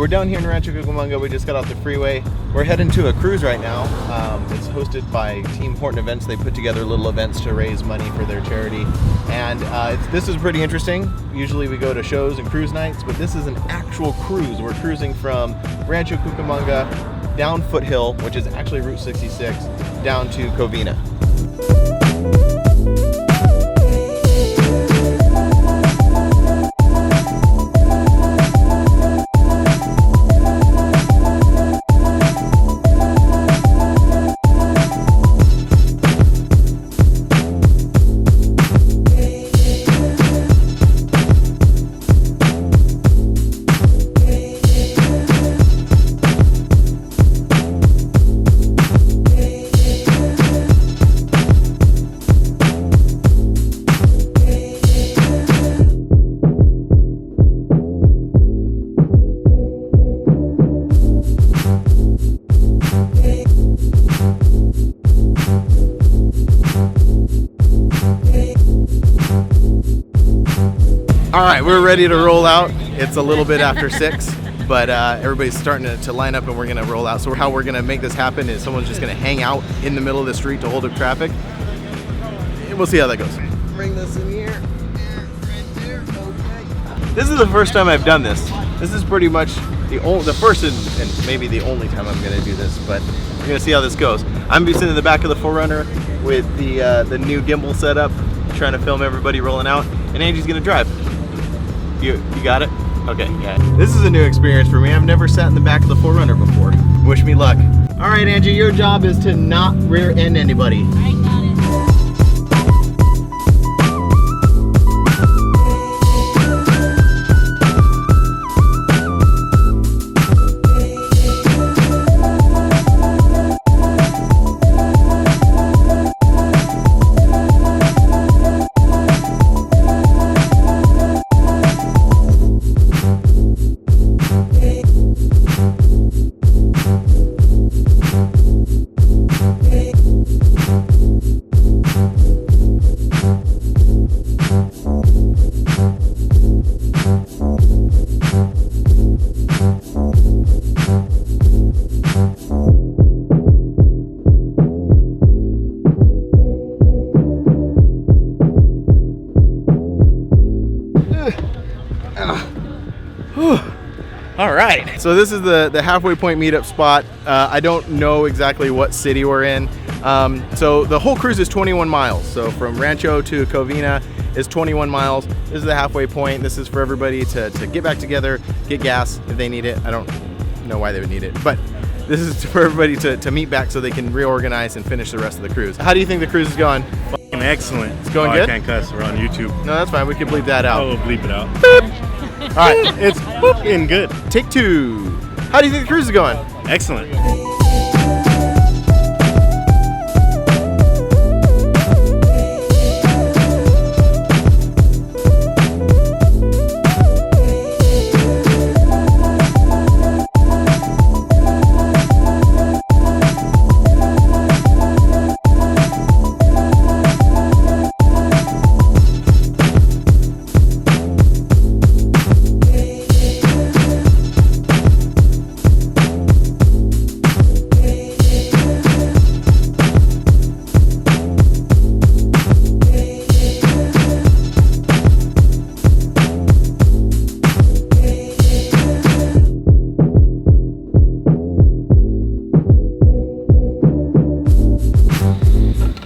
we're down here in Rancho Cucamonga. We just got off the freeway. We're heading to a cruise right now. It's hosted by Team Horton Events. They put together little events to raise money for their charity. And this is pretty interesting. Usually we go to shows and cruise nights, but this is an actual cruise. We're cruising from Rancho Cucamonga down Foothill, which is actually Route 66, down to Covina. All right, we're ready to roll out. It's a little bit after 6, but everybody's starting to line up and we're gonna roll out. So how we're gonna make this happen is someone's just gonna hang out in the middle of the street to hold up traffic. We'll see how that goes. Bring this in here. Right there. Okay. This is the first time I've done this. This is pretty much the first and maybe the only time I'm gonna do this, but we're gonna see how this goes. I'm gonna be sitting in the back of the 4Runner with the new gimbal setup, trying to film everybody rolling out, and Angie's gonna drive. You got it? Okay, yeah. This is a new experience for me. I've never sat in the back of the 4Runner before. Wish me luck. All right, Angie, your job is to not rear end anybody. I got it. All right, so this is the halfway point meetup spot. I don't know exactly what city we're in. So the whole cruise is 21 miles. So from Rancho to Covina is 21 miles. This is the halfway point. This is for everybody to get back together, get gas if they need it. I don't know why they would need it, but this is for everybody to meet back so they can reorganize and finish the rest of the cruise. How do you think the cruise is going? Fucking excellent. It's going good? I can't cuss. We're on YouTube. No, that's fine. We can bleep that out. Oh, we'll bleep it out. All right, It's fucking good. take 2. How do you think the cruise is going? Excellent.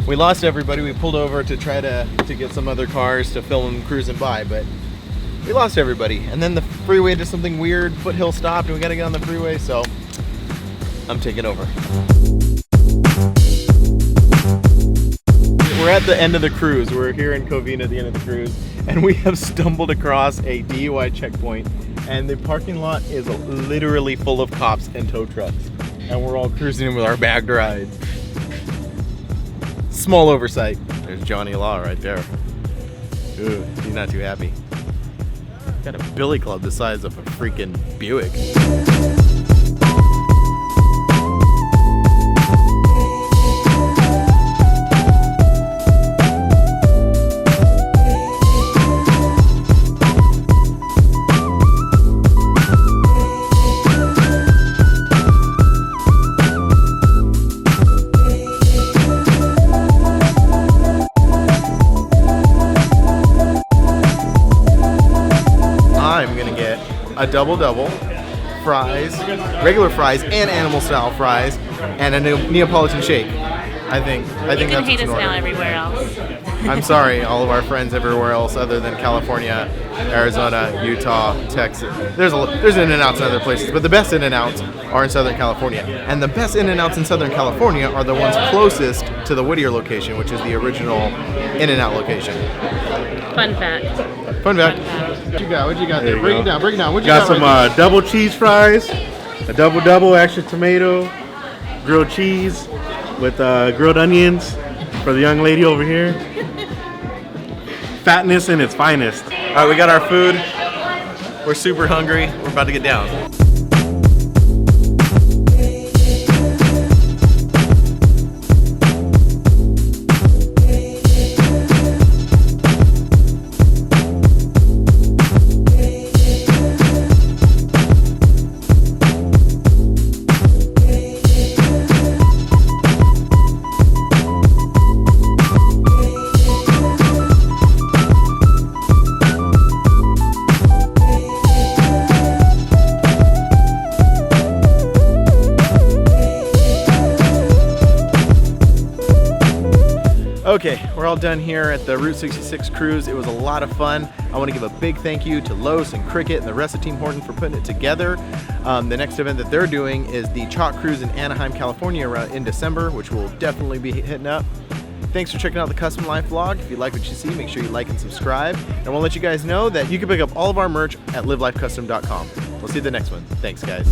We lost everybody. We pulled over to try to get some other cars to film cruising by, but we lost everybody. And then the freeway did something weird. Foothill stopped and we got to get on the freeway, so I'm taking over. We're at the end of the cruise. We're here in Covina at the end of the cruise, and we have stumbled across a DUI checkpoint, and the parking lot is literally full of cops and tow trucks, and we're all cruising in with our bagged ride. Small oversight. There's Johnny Law right there. Ooh, he's not too happy. Got a billy club the size of a freaking Buick. a double, fries, regular fries, and animal style fries, and a Neapolitan shake. I think You that's can hate what's in us now order. everywhere else. I'm sorry, all of our friends everywhere else other than California, Arizona, Utah, Texas. There's In-N-Outs in other places, but the best In-N-Outs are in Southern California. And the best In-N-Outs in Southern California are the ones closest to the Whittier location, which is the original In-N-Out location. Fun fact. Fun fact. What you got? What you got there? you Break go. it down. Break it down. What you Got got? some right double cheese fries, a double, extra tomato, grilled cheese with grilled onions for the young lady over here. Fatness in its finest. All right, we got our food. We're super hungry. We're about to get down. Okay, we're all done here at the Route 66 cruise. It was a lot of fun. I want to give a big thank you to Los and Cricket and the rest of Team Horton for putting it together. The next event that they're doing is the Chalk Cruise in Anaheim, California in December, which we'll definitely be hitting up. Thanks for checking out the Kustom Life vlog. If you like what you see, make sure you like and subscribe. And we'll let you guys know that you can pick up all of our merch at livelifecustom.com. We'll see you the next one. Thanks, guys.